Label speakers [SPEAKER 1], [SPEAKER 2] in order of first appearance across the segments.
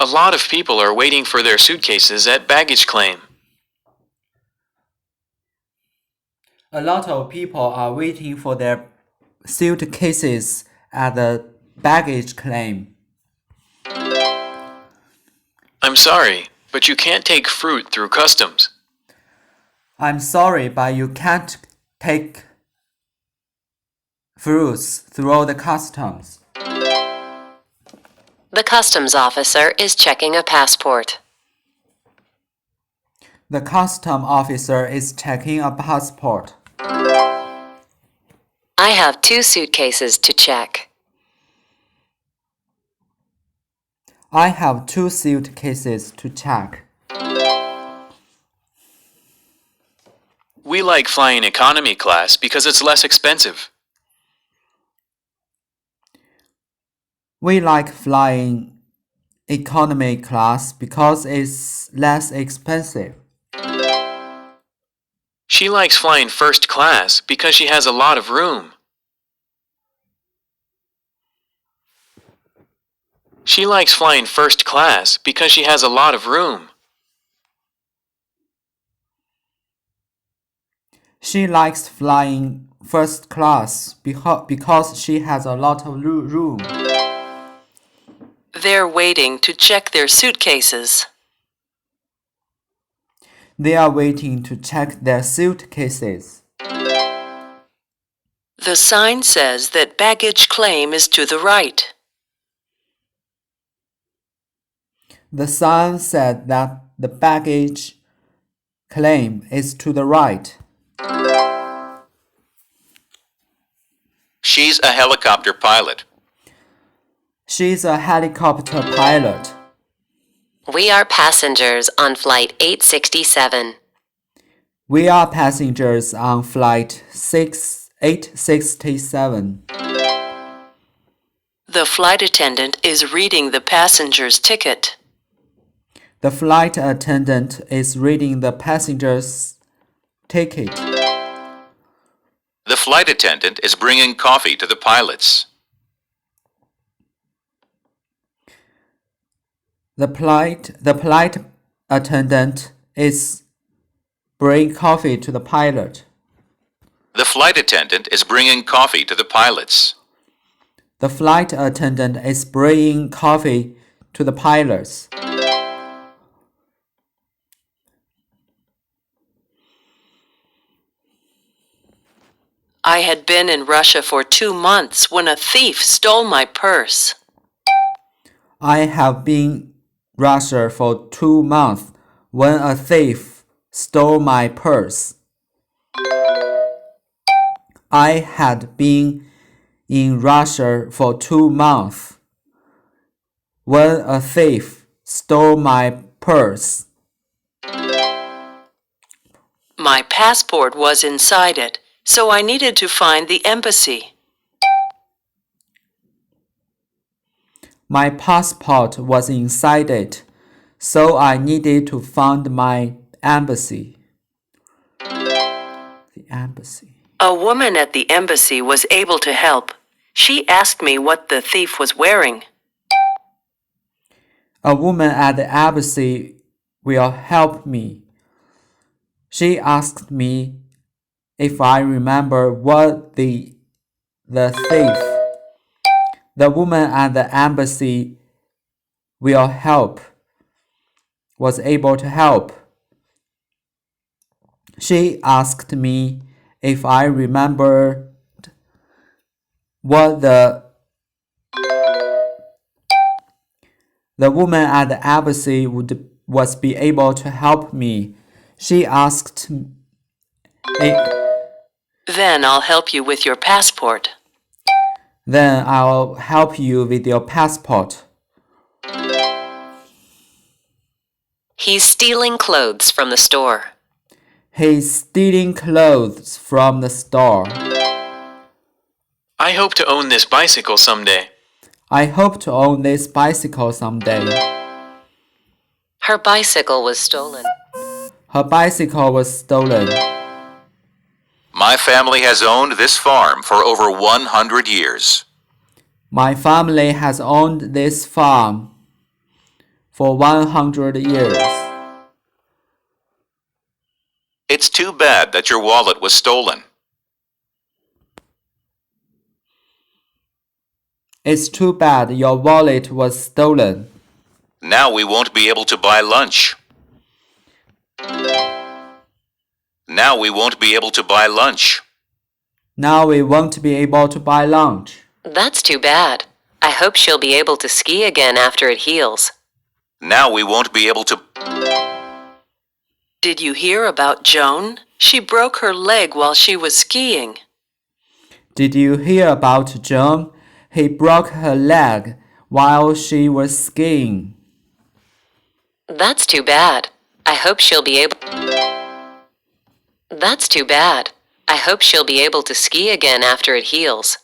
[SPEAKER 1] A lot of people are waiting for their suitcases at baggage claim.
[SPEAKER 2] A lot of people are waiting for their suitcases at the baggage claim.
[SPEAKER 1] I'm sorry, but you can't take fruit through customs.
[SPEAKER 2] I'm sorry, but you can't take fruits through the customs.
[SPEAKER 3] The customs officer is checking a passport.
[SPEAKER 2] The customs officer is checking a passport.
[SPEAKER 3] I have 2 suitcases to check.
[SPEAKER 2] I have 2 suitcases to check.
[SPEAKER 1] We like flying economy class because it's less expensive.
[SPEAKER 2] We like flying economy class because it's less expensive.
[SPEAKER 1] She likes flying first class because she has a lot of room. She likes flying first class because she has a lot of room.
[SPEAKER 2] She likes flying first class because she has a lot of room.
[SPEAKER 3] They're waiting to check their suitcases.
[SPEAKER 2] They are waiting to check their suitcases.
[SPEAKER 3] The sign says that baggage claim is to the right.
[SPEAKER 2] The sign said that the baggage claim is to the right.
[SPEAKER 4] She's a helicopter pilot.
[SPEAKER 2] She's a helicopter pilot.
[SPEAKER 3] We are passengers on flight 867.
[SPEAKER 2] We are passengers on flight 867.
[SPEAKER 3] The flight attendant is reading the passenger's ticket.
[SPEAKER 2] The flight attendant is reading the passenger's ticket.
[SPEAKER 4] The flight attendant is bringing coffee to the pilots.
[SPEAKER 2] The flight attendant is bringing coffee to the pilot.
[SPEAKER 4] The flight attendant is bringing coffee to the pilots.
[SPEAKER 2] The flight attendant is bringing coffee to the pilots.
[SPEAKER 3] I had been in Russia for 2 months when a thief stole my purse.
[SPEAKER 2] I have been Russia for 2 months when a thief stole my purse. I had been in Russia for 2 months when a thief stole my purse.
[SPEAKER 3] My passport was inside it, so I needed to find the embassy.
[SPEAKER 2] My passport was inside it, so I needed to find my embassy. The embassy.
[SPEAKER 3] A woman at the embassy was able to help. She asked me what the thief was wearing.
[SPEAKER 2] A woman at the embassy will help me. She asked me if I remember what the thief. The woman at the embassy will help. Was able to help. She asked me if I remembered what the woman at the embassy was be able to help me. She asked
[SPEAKER 3] Then I'll help you with your passport.
[SPEAKER 2] Then I'll help you with your passport.
[SPEAKER 3] He's stealing clothes from the store.
[SPEAKER 2] He's stealing clothes from the store.
[SPEAKER 1] I hope to own this bicycle someday.
[SPEAKER 2] I hope to own this bicycle someday.
[SPEAKER 3] Her bicycle was stolen.
[SPEAKER 2] Her bicycle was stolen.
[SPEAKER 4] My family has owned this farm for over 100 years.
[SPEAKER 2] My family has owned this farm for 100 years.
[SPEAKER 4] It's too bad that your wallet was stolen.
[SPEAKER 2] It's too bad your wallet was stolen.
[SPEAKER 4] Now we won't be able to buy lunch. Now we won't be able to buy lunch.
[SPEAKER 2] Now we won't be able to buy lunch.
[SPEAKER 3] That's too bad. I hope she'll be able to ski again after it heals.
[SPEAKER 4] Now we won't be able to...
[SPEAKER 3] Did you hear about Joan? She broke her leg while she was skiing.
[SPEAKER 2] Did you hear about Joan? He broke her leg while she was skiing.
[SPEAKER 3] That's too bad. I hope she'll be able... That's too bad. I hope she'll be able to ski again after it heals.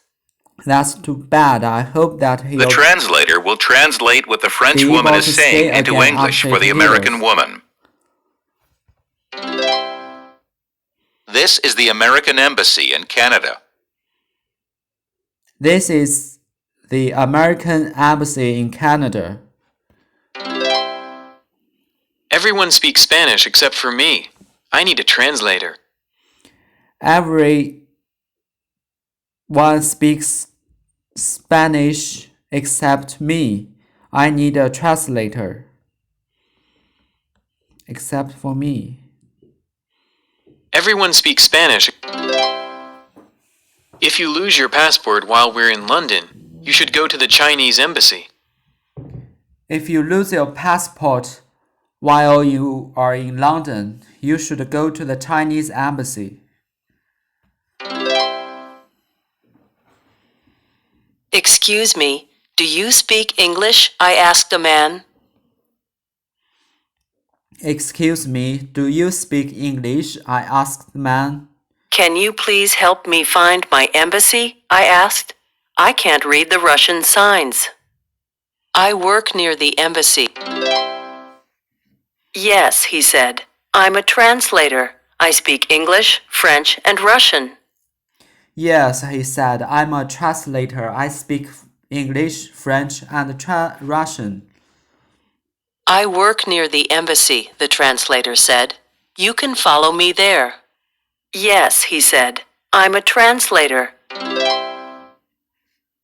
[SPEAKER 2] That's too bad. I hope that he'll...
[SPEAKER 4] The translator will translate what the French woman is saying into English for the American woman. This is the American Embassy in Canada.
[SPEAKER 2] This is the American Embassy in Canada.
[SPEAKER 1] Everyone speaks Spanish except for me. I need a translator.
[SPEAKER 2] Everyone speaks Spanish except me. I need a translator. Except for me.
[SPEAKER 1] Everyone speaks Spanish. If you lose your passport while we're in London, you should go to the Chinese embassy.
[SPEAKER 2] If you lose your passport while you are in London, you should go to the Chinese embassy.
[SPEAKER 3] Excuse me, do you speak English? I asked a man.
[SPEAKER 2] Excuse me, do you speak English? I asked the man.
[SPEAKER 3] Can you please help me find my embassy? I asked. I can't read the Russian signs. I work near the embassy. Yes, he said. I'm a translator. I speak English, French, and Russian.
[SPEAKER 2] Yes, he said, I'm a translator. I speak English, French, and Russian.
[SPEAKER 3] I work near the embassy, the translator said. You can follow me there. Yes, he said. I'm a translator.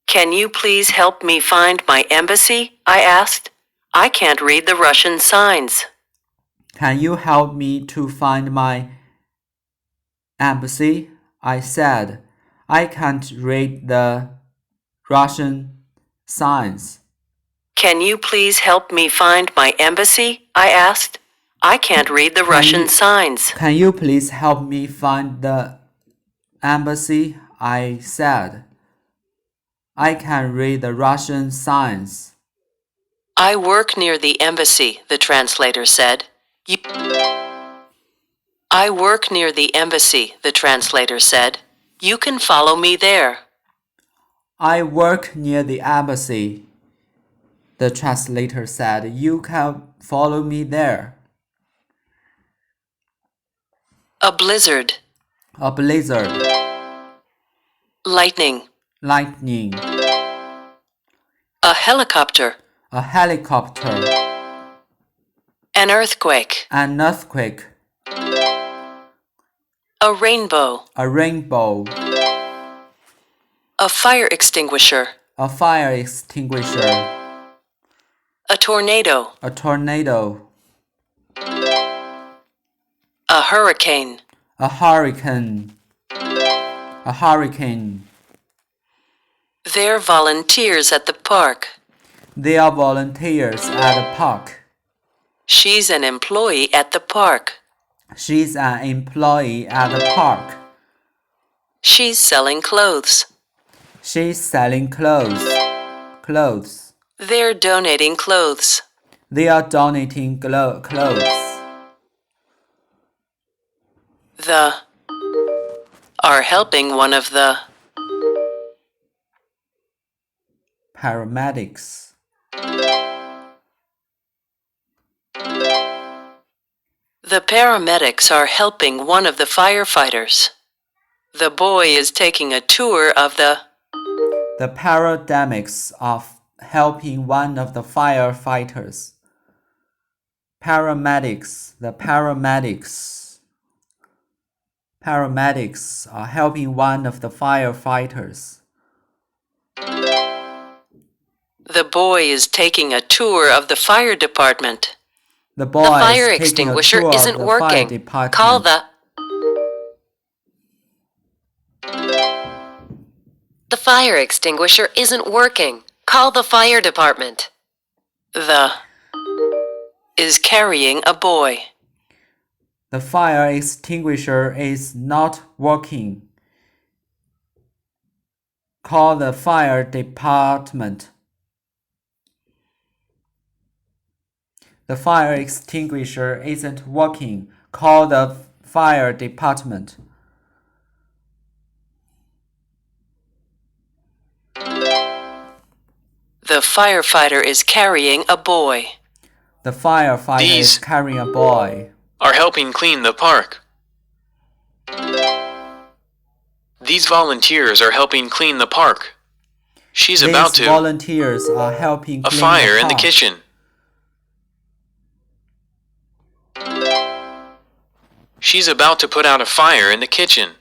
[SPEAKER 3] Can you please help me find my embassy? I asked. I can't read the Russian signs.
[SPEAKER 2] Can you help me to find my embassy? I said. I can't read the Russian signs.
[SPEAKER 3] Can you please help me find my embassy? I asked. I can't read the Russian signs.
[SPEAKER 2] Can you please help me find the embassy? I said. I can read the Russian signs.
[SPEAKER 3] I work near the embassy, the translator said. I work near the embassy, the translator said. You can follow me there.
[SPEAKER 2] I work near the embassy, the translator said. You can follow me there.
[SPEAKER 3] A blizzard.
[SPEAKER 2] A blizzard.
[SPEAKER 3] Lightning.
[SPEAKER 2] Lightning.
[SPEAKER 3] A helicopter.
[SPEAKER 2] A helicopter.
[SPEAKER 3] An earthquake.
[SPEAKER 2] An earthquake.
[SPEAKER 3] A rainbow.
[SPEAKER 2] A rainbow.
[SPEAKER 3] A fire extinguisher.
[SPEAKER 2] A fire extinguisher.
[SPEAKER 3] A tornado.
[SPEAKER 2] A tornado.
[SPEAKER 3] A hurricane.
[SPEAKER 2] A hurricane. A hurricane.
[SPEAKER 3] They're volunteers at the park.
[SPEAKER 2] They are volunteers at the park.
[SPEAKER 3] She's an employee at the park.
[SPEAKER 2] She's an employee at the park.
[SPEAKER 3] She's selling clothes.
[SPEAKER 2] She's selling clothes. Clothes.
[SPEAKER 3] They're donating clothes.
[SPEAKER 2] They are donating clothes.
[SPEAKER 3] The are helping one of the
[SPEAKER 2] Paramedics.
[SPEAKER 3] The paramedics are helping one of the firefighters. The boy is taking a tour of the
[SPEAKER 2] The paramedics are helping one of the firefighters. paramedics. The paramedics are helping one of the firefighters.
[SPEAKER 3] The boy is taking a tour of the fire department.
[SPEAKER 2] The boy
[SPEAKER 3] The fire
[SPEAKER 2] is taking a
[SPEAKER 3] extinguisher
[SPEAKER 2] tour of
[SPEAKER 3] isn't
[SPEAKER 2] the
[SPEAKER 3] working.
[SPEAKER 2] fire department.
[SPEAKER 3] Call the fire extinguisher isn't working. Call the fire department. The is carrying a boy.
[SPEAKER 2] The fire extinguisher is not working. Call the fire department. The fire extinguisher isn't working. Call the fire department.
[SPEAKER 3] The firefighter is carrying a boy.
[SPEAKER 2] The firefighter is carrying a boy.
[SPEAKER 1] Are helping clean the park. These volunteers are helping clean the park. She's about
[SPEAKER 2] These
[SPEAKER 1] to.
[SPEAKER 2] volunteers are helping
[SPEAKER 1] A
[SPEAKER 2] clean
[SPEAKER 1] fire
[SPEAKER 2] the
[SPEAKER 1] in the
[SPEAKER 2] park.
[SPEAKER 1] kitchen. She's about to put out a fire in the kitchen.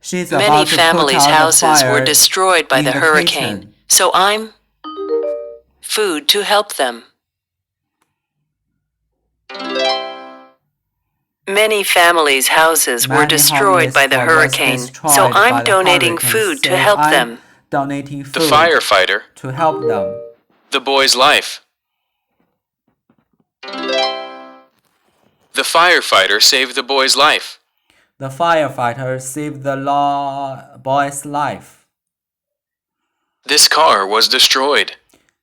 [SPEAKER 2] She's
[SPEAKER 3] Many
[SPEAKER 2] about to
[SPEAKER 3] families'
[SPEAKER 2] put out a
[SPEAKER 3] houses
[SPEAKER 2] fire
[SPEAKER 3] were destroyed by
[SPEAKER 2] in
[SPEAKER 3] the
[SPEAKER 2] the
[SPEAKER 3] hurricane,
[SPEAKER 2] kitchen.
[SPEAKER 3] so I'm food to help them. Many families' houses were
[SPEAKER 2] Many
[SPEAKER 3] destroyed by the
[SPEAKER 2] houses were
[SPEAKER 3] hurricane,
[SPEAKER 2] destroyed
[SPEAKER 3] so
[SPEAKER 2] by
[SPEAKER 3] I'm
[SPEAKER 2] the
[SPEAKER 3] donating
[SPEAKER 2] hurricane,
[SPEAKER 3] food
[SPEAKER 2] so
[SPEAKER 3] to help
[SPEAKER 2] I'm
[SPEAKER 3] them.
[SPEAKER 2] donating
[SPEAKER 1] The
[SPEAKER 2] food
[SPEAKER 1] firefighter,
[SPEAKER 2] to help them.
[SPEAKER 1] the boy's life. The firefighter saved the boy's life.
[SPEAKER 2] The firefighter saved the boy's life.
[SPEAKER 1] This car was destroyed.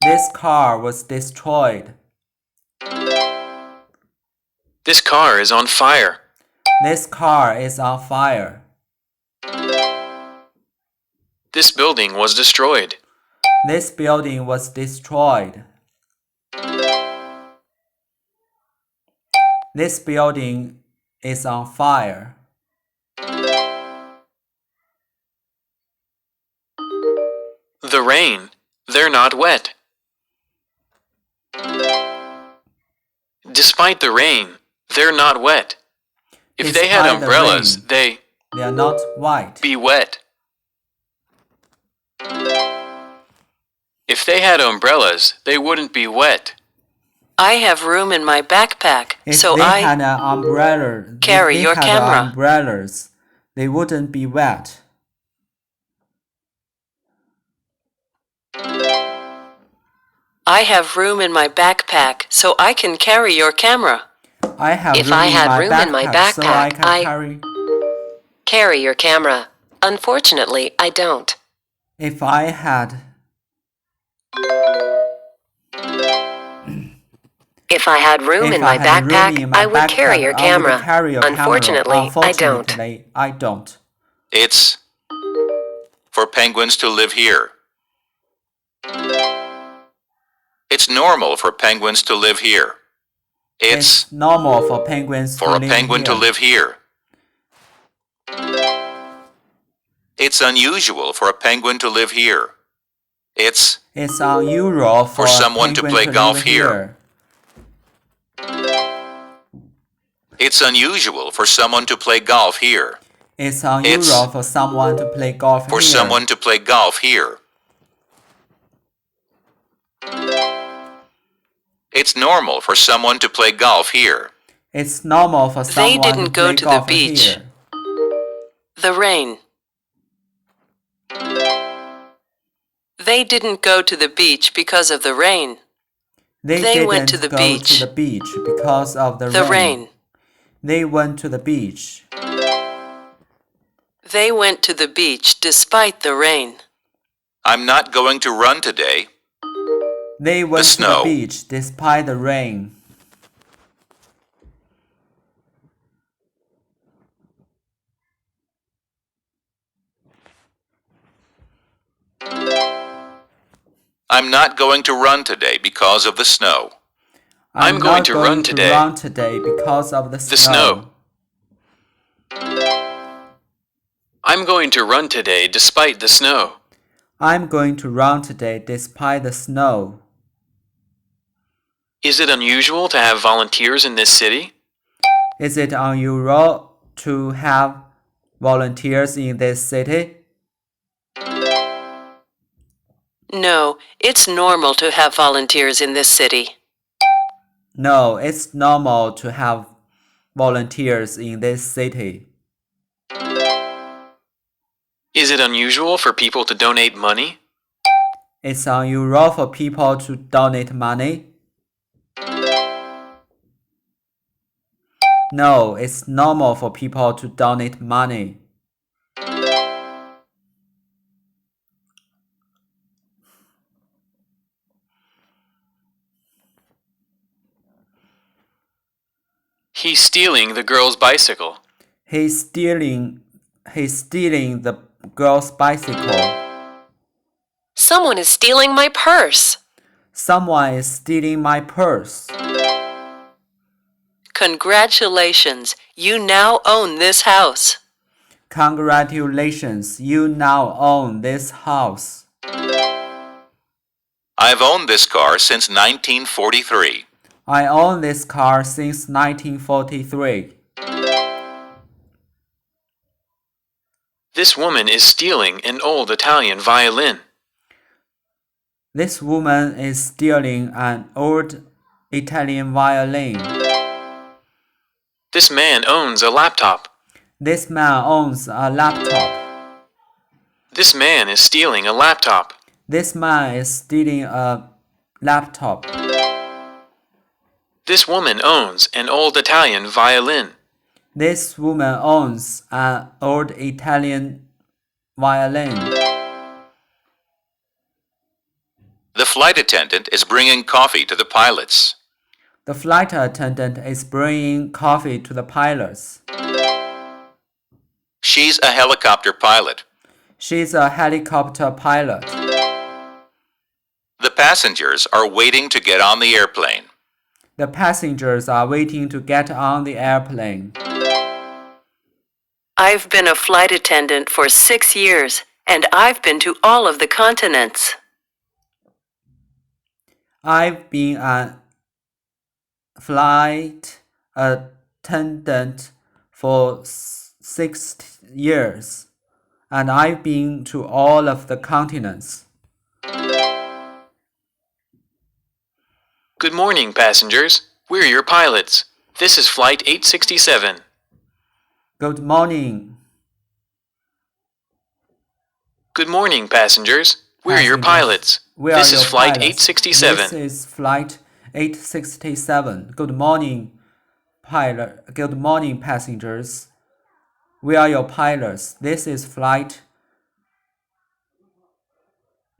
[SPEAKER 2] This car was destroyed.
[SPEAKER 1] This car is on fire.
[SPEAKER 2] This car is on fire.
[SPEAKER 1] This building was destroyed.
[SPEAKER 2] This building was destroyed. This building is on fire.
[SPEAKER 1] The rain, they're not wet. Despite the rain, they're not wet. If they had
[SPEAKER 2] Despite the
[SPEAKER 1] umbrellas,
[SPEAKER 2] rain,
[SPEAKER 1] they
[SPEAKER 2] They are not white.
[SPEAKER 1] be wet. If they had umbrellas, they wouldn't be wet.
[SPEAKER 3] I have room in my backpack,
[SPEAKER 2] If
[SPEAKER 3] so
[SPEAKER 2] they
[SPEAKER 3] I
[SPEAKER 2] had an umbrella,
[SPEAKER 3] carry
[SPEAKER 2] if they
[SPEAKER 3] your
[SPEAKER 2] had
[SPEAKER 3] camera.
[SPEAKER 2] umbrellas, they wouldn't be wet.
[SPEAKER 3] I have room in my backpack, so I can carry your camera.
[SPEAKER 2] I have
[SPEAKER 3] If
[SPEAKER 2] room
[SPEAKER 3] I
[SPEAKER 2] in
[SPEAKER 3] had
[SPEAKER 2] my
[SPEAKER 3] room in my
[SPEAKER 2] backpack, so I
[SPEAKER 3] backpack,
[SPEAKER 2] can
[SPEAKER 3] I-
[SPEAKER 2] carry.
[SPEAKER 3] Carry your camera. Unfortunately, I don't.
[SPEAKER 2] If I had,
[SPEAKER 3] If I had room
[SPEAKER 2] if
[SPEAKER 3] in
[SPEAKER 2] I
[SPEAKER 3] my
[SPEAKER 2] had room
[SPEAKER 3] backpack,
[SPEAKER 2] in my
[SPEAKER 3] I would carry
[SPEAKER 2] backpack,
[SPEAKER 3] your
[SPEAKER 2] I would
[SPEAKER 3] camera.
[SPEAKER 2] carry your camera.
[SPEAKER 3] Unfortunately, I don't.
[SPEAKER 2] Unfortunately, I don't.
[SPEAKER 4] It's for penguins to live here. It's normal for penguins to live here. It's
[SPEAKER 2] normal for penguins
[SPEAKER 4] for
[SPEAKER 2] to
[SPEAKER 4] a
[SPEAKER 2] live
[SPEAKER 4] penguin to
[SPEAKER 2] here.
[SPEAKER 4] live here. It's unusual for a penguin to live here. It's
[SPEAKER 2] It's unusual for
[SPEAKER 4] someone to
[SPEAKER 2] penguin
[SPEAKER 4] play
[SPEAKER 2] to
[SPEAKER 4] golf
[SPEAKER 2] live
[SPEAKER 4] here. It's unusual for someone to play golf here.
[SPEAKER 2] It's unusual for someone to play golf
[SPEAKER 4] For
[SPEAKER 2] here.
[SPEAKER 4] someone to play golf here. It's normal for someone to play golf here.
[SPEAKER 2] It's normal for someone to
[SPEAKER 3] didn't go
[SPEAKER 2] play
[SPEAKER 3] to the
[SPEAKER 2] golf
[SPEAKER 3] beach.
[SPEAKER 2] here.
[SPEAKER 3] The rain. They didn't go to the beach because of the rain.
[SPEAKER 2] They
[SPEAKER 3] They
[SPEAKER 2] didn't
[SPEAKER 3] went to the
[SPEAKER 2] go
[SPEAKER 3] beach.
[SPEAKER 2] to the beach because of the
[SPEAKER 3] The rain.
[SPEAKER 2] They went to the beach.
[SPEAKER 3] They went to the beach despite the rain.
[SPEAKER 4] I'm not going to run today.
[SPEAKER 2] They went to the
[SPEAKER 4] snow.
[SPEAKER 2] beach despite the rain.
[SPEAKER 4] I'm not going to run today because of the snow.
[SPEAKER 1] I'm
[SPEAKER 2] not
[SPEAKER 1] going to run
[SPEAKER 2] going
[SPEAKER 1] today.
[SPEAKER 2] to run today because of the
[SPEAKER 1] snow. I'm going to run today despite the snow.
[SPEAKER 2] I'm going to run today despite the snow.
[SPEAKER 1] Is it unusual to have volunteers in this city?
[SPEAKER 2] Is it unusual to have volunteers in this city?
[SPEAKER 3] No, it's normal to have volunteers in this city.
[SPEAKER 2] No, it's normal to have volunteers in this city.
[SPEAKER 1] Is it unusual for people to donate money?
[SPEAKER 2] It's unusual for people to donate money. No, it's normal for people to donate money.
[SPEAKER 1] He's stealing the girl's bicycle.
[SPEAKER 2] He's stealing the girl's bicycle.
[SPEAKER 3] Someone is stealing my purse.
[SPEAKER 2] Someone is stealing my purse.
[SPEAKER 3] Congratulations, you now own this house.
[SPEAKER 2] Congratulations, you now own this house.
[SPEAKER 4] I've owned this car since 1943.
[SPEAKER 2] I own this car since 1943.
[SPEAKER 1] This woman is stealing an old Italian violin.
[SPEAKER 2] This woman is stealing an old Italian violin.
[SPEAKER 1] This man owns a laptop.
[SPEAKER 2] This man owns a laptop.
[SPEAKER 1] This man is stealing a laptop.
[SPEAKER 2] This man is stealing a laptop.
[SPEAKER 1] This woman owns an old Italian violin.
[SPEAKER 2] This woman owns an old Italian violin.
[SPEAKER 4] The flight attendant is bringing coffee to the pilots.
[SPEAKER 2] The flight attendant is bringing coffee to the pilots.
[SPEAKER 4] She's a helicopter pilot.
[SPEAKER 2] She's a helicopter pilot.
[SPEAKER 4] The passengers are waiting to get on the airplane.
[SPEAKER 2] The passengers are waiting to get on the airplane.
[SPEAKER 3] I've been a flight attendant for 6 years, and I've been to all of the continents.
[SPEAKER 2] I've been a flight attendant for 6 years, and I've been to all of the continents.
[SPEAKER 1] Good morning, passengers. We're your pilots. This is Flight 867.
[SPEAKER 2] Good morning.
[SPEAKER 1] Good morning, passengers. We're your pilots.
[SPEAKER 2] We are
[SPEAKER 1] This is
[SPEAKER 2] your
[SPEAKER 1] Flight
[SPEAKER 2] pilots.
[SPEAKER 1] 867.
[SPEAKER 2] This is Flight 867. Good morning, pilot. Good morning, passengers. We are your pilots. This is Flight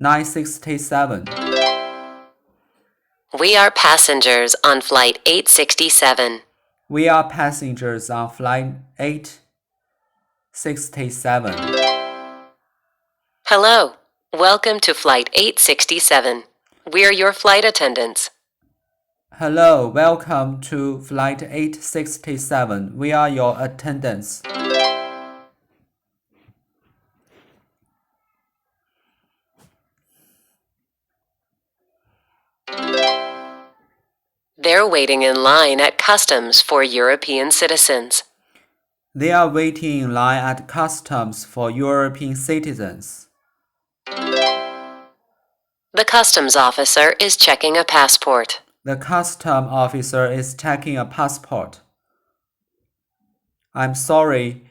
[SPEAKER 2] 967.
[SPEAKER 3] We are passengers on Flight 867.
[SPEAKER 2] We are passengers on Flight 867.
[SPEAKER 3] Hello, welcome to Flight 867. We're your flight attendants.
[SPEAKER 2] Hello, welcome to Flight 867. We are your attendants.
[SPEAKER 3] They're waiting in line at customs for European citizens.
[SPEAKER 2] They are waiting in line at customs for European citizens.
[SPEAKER 3] The customs officer is checking a passport.
[SPEAKER 2] The custom officer is checking a passport. I'm sorry,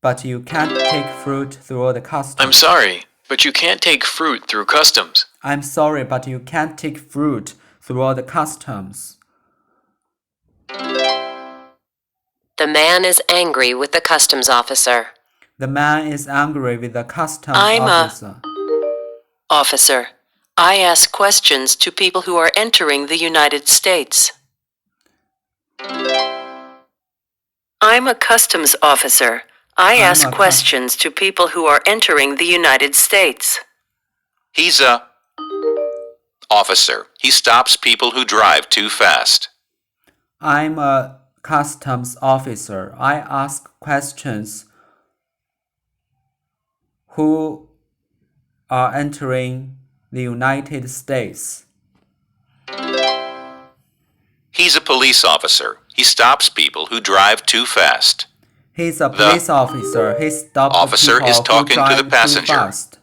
[SPEAKER 2] but you can't take fruit through the customs.
[SPEAKER 1] I'm sorry, but you can't take fruit through customs.
[SPEAKER 2] I'm sorry, but you can't take fruit through the customs.
[SPEAKER 3] The man is angry with the customs officer.
[SPEAKER 2] The man is angry with the customs
[SPEAKER 3] I'm
[SPEAKER 2] officer.
[SPEAKER 3] Officer, I ask questions to people who are entering the United States. I'm a customs officer. I ask questions to people who are entering the United States.
[SPEAKER 4] He's a officer. He stops people who drive too fast.
[SPEAKER 2] I'm a customs officer. I ask questions who are entering the United States.
[SPEAKER 4] He's a police officer. He stops people who drive too fast.
[SPEAKER 2] He's a police officer. He stopped
[SPEAKER 4] officer
[SPEAKER 2] people
[SPEAKER 4] is
[SPEAKER 2] who
[SPEAKER 4] talking to
[SPEAKER 2] drive
[SPEAKER 4] the passenger.
[SPEAKER 2] too fast.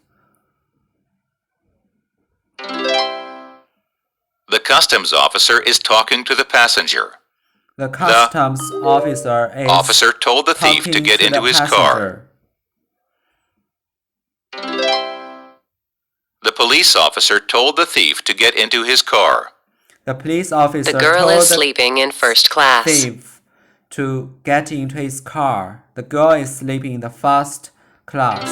[SPEAKER 4] The customs officer is talking to the passenger.
[SPEAKER 2] The customs officer
[SPEAKER 4] told the thief to
[SPEAKER 2] talking
[SPEAKER 4] get
[SPEAKER 2] to
[SPEAKER 4] into
[SPEAKER 2] the
[SPEAKER 4] his car. The police officer told the thief to get into his car.
[SPEAKER 2] The police officer
[SPEAKER 3] The girl
[SPEAKER 2] told
[SPEAKER 3] is sleeping in first class.
[SPEAKER 2] the thief to get into his car. The girl is sleeping in the first class.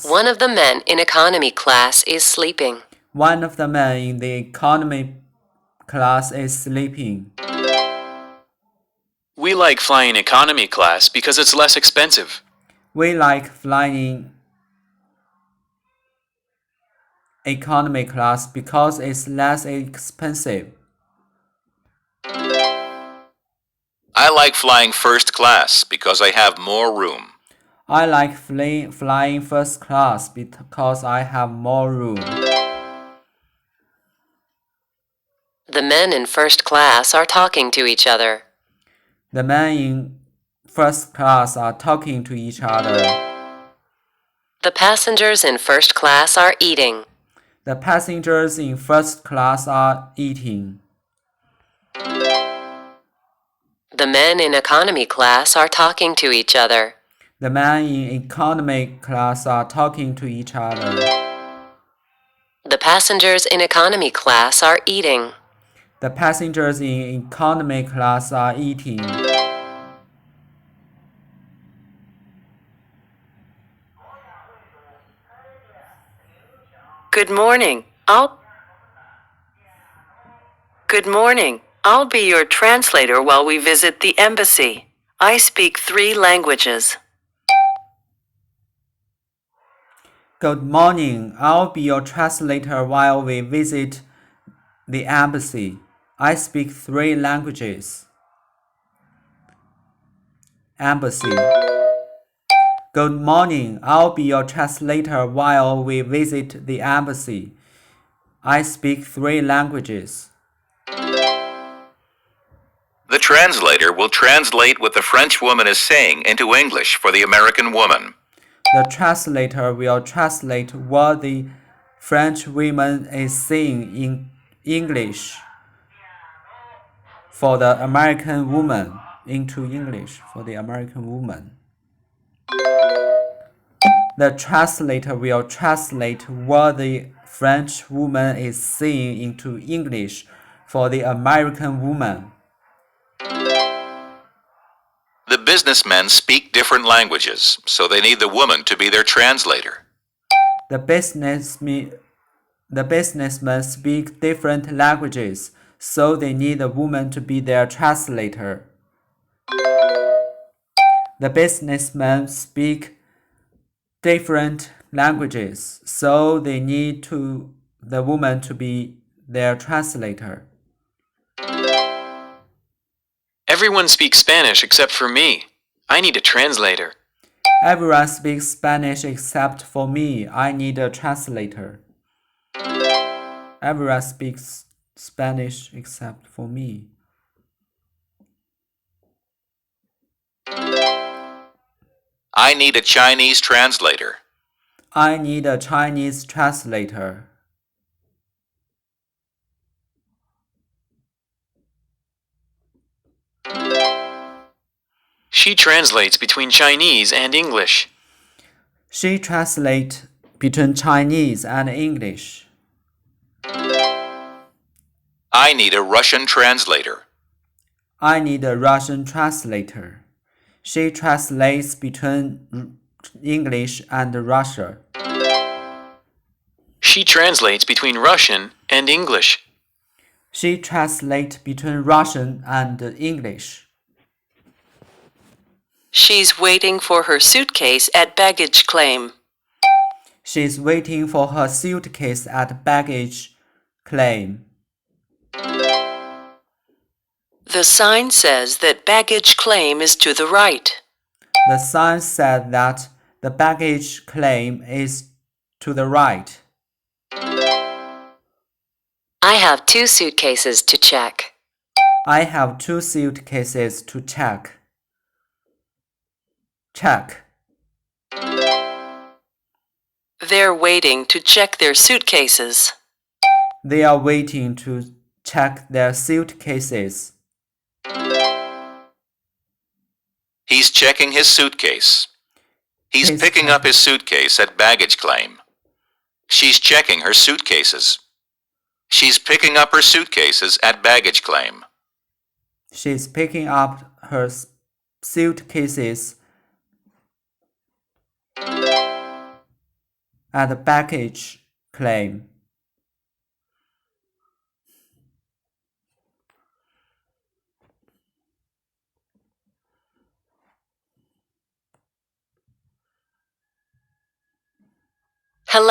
[SPEAKER 3] One of the men in economy class is sleeping.
[SPEAKER 2] One of the men in the economy class is sleeping.
[SPEAKER 1] We like flying economy class because it's less expensive.
[SPEAKER 2] We like flying economy class because it's less expensive.
[SPEAKER 4] I like flying first class because I have more room.
[SPEAKER 2] I like flying first class because I have more room.
[SPEAKER 3] The men in first class are talking to each other.
[SPEAKER 2] The men in first class are talking to each other.
[SPEAKER 3] The passengers in first class are eating.
[SPEAKER 2] The passengers in first class are eating.
[SPEAKER 3] The men in economy class are talking to each other.
[SPEAKER 2] The men in economy class are talking to each other.
[SPEAKER 3] The passengers in economy class are eating.
[SPEAKER 2] The passengers in economy class are eating.
[SPEAKER 3] Good morning. I'll be your translator while we visit the embassy. I speak 3 languages.
[SPEAKER 2] Good morning. I'll be your translator while we visit the embassy. I speak 3 languages. Embassy. Good morning. I'll be your translator while we visit the embassy. I speak 3 languages.
[SPEAKER 4] The translator will translate what the French woman is saying into English for the American woman.
[SPEAKER 2] The translator will translate what the French woman is saying in English for the American woman into English for the American woman. The translator will translate what the French woman is saying into English for the American woman.
[SPEAKER 4] The businessmen speak different languages, so they need the woman to be their translator.
[SPEAKER 2] The businessmen speak different languages, so they need a woman to be their translator. The businessmen speak different languages, so they need the woman to be their translator.
[SPEAKER 1] Everyone speaks Spanish except for me. I need a translator.
[SPEAKER 2] Everyone speaks Spanish except for me. I need a translator. Everyone speaks Spanish except for me.
[SPEAKER 4] I need a Chinese translator.
[SPEAKER 2] I need a Chinese translator.
[SPEAKER 1] She translates between Chinese and English.
[SPEAKER 2] She translates between Chinese and English.
[SPEAKER 4] I need a Russian translator.
[SPEAKER 2] I need a Russian translator. She translates between English and Russia.
[SPEAKER 1] She translates between Russian and English.
[SPEAKER 2] She translates between Russian and English.
[SPEAKER 3] She's waiting for her suitcase at baggage claim.
[SPEAKER 2] She's waiting for her suitcase at baggage claim.
[SPEAKER 3] The sign says that baggage claim is to the right.
[SPEAKER 2] The sign said that the baggage claim is to the right.
[SPEAKER 3] I have 2 suitcases to check.
[SPEAKER 2] I have 2 suitcases to check. Check.
[SPEAKER 3] They're waiting to check their suitcases.
[SPEAKER 2] They are waiting to check their suitcases.
[SPEAKER 4] He's checking his suitcase. He's picking up his suitcase at baggage claim. She's checking her suitcases. She's picking up her suitcases at baggage claim.
[SPEAKER 2] She's picking up her suitcases at baggage claim.